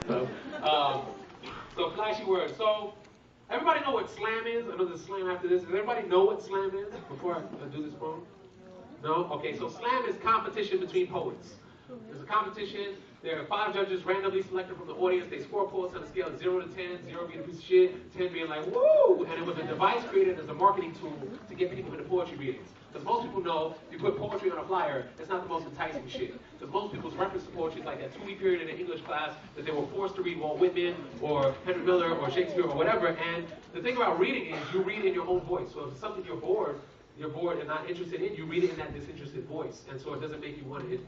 So flashy words. So everybody know what slam is? I know there's slam after this. Does everybody know what slam is before I do this poem? No? Okay, so slam is competition between poets. There's a competition. There are 5 judges randomly selected from the audience. They score poets on a scale of 0 to 10, 0 being a piece of shit, 10 being like, woo! And it was a device created as a marketing tool to get people into poetry readings. Because most people know, if you put poetry on a flyer, it's not the most enticing shit. Because most people's reference to poetry is like that 2-week period in an English class that they were forced to read Walt Whitman or Henry Miller or Shakespeare or whatever. And the thing about reading is you read in your own voice. So if it's something you're bored and not interested in, you read it in that disinterested voice. And so it doesn't make you want to,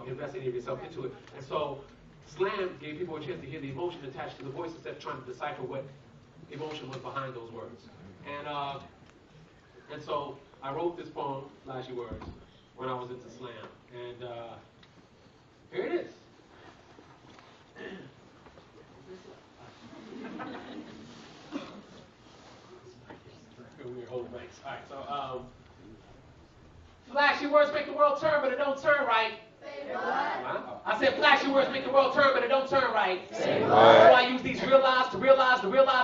invest any of yourself into it. And so slam gave people a chance to hear the emotion attached to the voice instead of trying to decipher what emotion was behind those words. And so I wrote this poem, Flashy Words, when I was into slam. And here it is. We're holding mics. All right, so flashy words make the world turn, but it don't turn right. Say what? I said flashy words make the world turn, but it don't turn right. Say what? So I use these realize to realize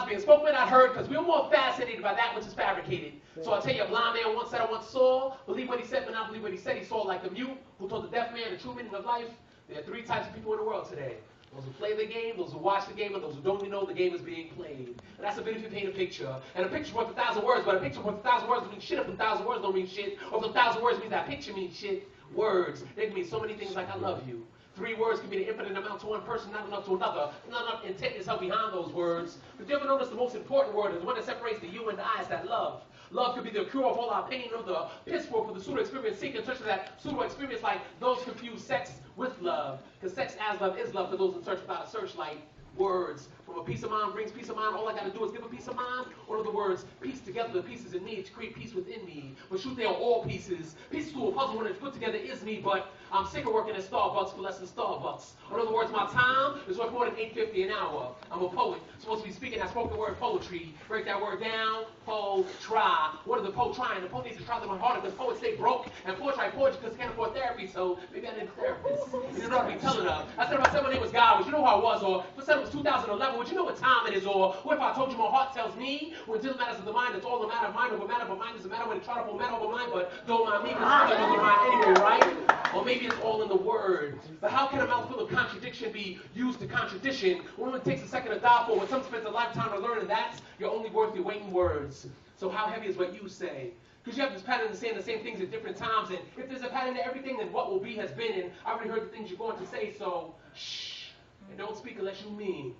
being spoken but not heard, because we're more fascinated by that which is fabricated. So I tell you, a blind man once said I once saw, believe what he said but not believe what he said. He saw like the mute who told the deaf man the true meaning of life. There are 3 types of people in the world today. Those who play the game, those who watch the game, and those who don't even know the game is being played. And that's a bit if you paint a picture. And a picture's worth 1,000 words, but a picture worth 1,000 words means shit if 1,000 words don't mean shit. Or if 1,000 words means that picture means shit. Words, they can mean so many things like I love you. 3 words can be the infinite amount to one person, not enough to another. Not enough intent is held behind those words. But you ever notice the most important word is the one that separates the you and the I is that love. Love could be the cure of all our pain, or the pitchfork for the pseudo-experience, seeking in search of that pseudo-experience, like those confuse sex with love. Because sex as love is love to those in search without a searchlight. Words from a peace of mind brings peace of mind. All I got to do is give a peace of mind. Or in other words, piece together the pieces in me to create peace within me. But truth, they are all pieces. Pieces to a puzzle when it's put together is me. But I'm sick of working at Starbucks for less than Starbucks. In other words, my time is worth more than $8.50 an hour. I'm a poet, supposed to be speaking that spoken word poetry. Break that word down. Try. What are the poet trying? The poet needs to try them harder because poets stay broke, and poets write poetry because they can't afford therapy. So maybe I need a therapist. You know what I'm telling them. I said if I said my name was God, would you know who I was? Or if I said it was 2011, would you know what time it is? Or what if I told you my heart tells me when it matters of the mind, it's all a matter of mind over matter, but mind is a matter when it try to pull matter over mind, but don't mind me because it's over mind anyway, right? Or maybe it's all in the word. But how can a mouthful of contradiction be used to contradiction when it takes a second to die for, when some spends a lifetime to learn, and that's you're only worth your weight in words. So how heavy is what you say? Because you have this pattern of saying the same things at different times, and if there's a pattern to everything, then what will be has been, and I already heard the things you're going to say, so shh, and don't speak unless you mean.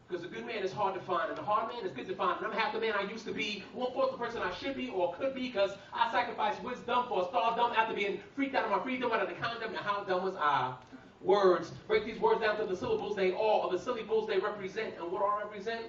Because a good man is hard to find, and a hard man is good to find, and I'm half the man I used to be, 1/4 the person I should be or could be, because I sacrificed wisdom for stardom after being freaked out of my freedom, out of the condom, and how dumb was I? Words. Break these words down to the syllables they are, or the syllables they represent, and what do I represent?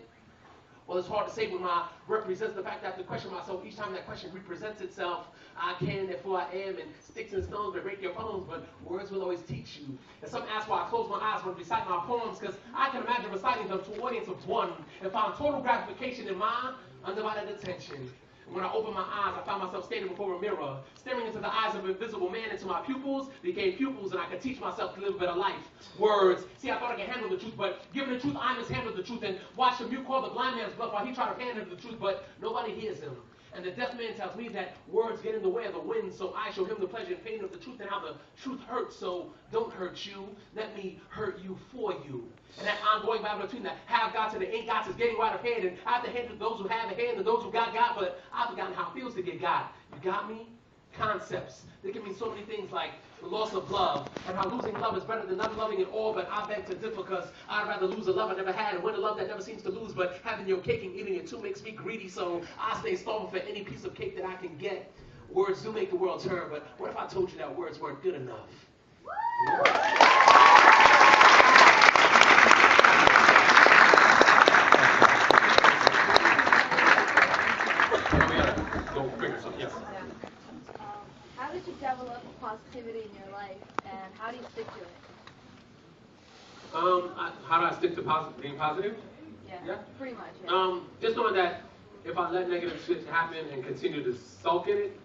Well, it's hard to say when my represents the fact that I have to question myself each time that question represents itself. I can, therefore I am, and sticks and stones may break your bones, but words will always teach you. And some ask why I close my eyes when I recite my poems, because I can imagine reciting them to an audience of 1 and find total gratification in my undivided attention. When I opened my eyes, I found myself standing before a mirror, staring into the eyes of an invisible man. Into my pupils became pupils, and I could teach myself to live a better life. Words. See, I thought I could handle the truth, but given the truth, I mishandled the truth and watched the mute call the blind man's bluff while he tried to panhandle the truth, but nobody hears him. And the deaf man tells me that words get in the way of the wind, so I show him the pleasure and pain of the truth and how the truth hurts, so don't hurt you. Let me hurt you for you. And that ongoing battle between the have gots and the ain't gots is getting right of hand, and I have to hand to those who have a hand and those who got, but I've forgotten how it feels to get got. You got me? Concepts. They can mean so many things like the loss of love, and how losing love is better than not loving at all, but I beg to differ because I'd rather lose a love I never had and win a love that never seems to lose, but having your cake and eating it too makes me greedy, so I stay starving for any piece of cake that I can get. Words do make the world turn, but what if I told you that words weren't good enough? How did you develop positivity in your life, and how do you stick to it? How do I stick to being positive? Yeah, pretty much. Yeah. Just knowing that if I let negative shit happen and continue to sulk in it,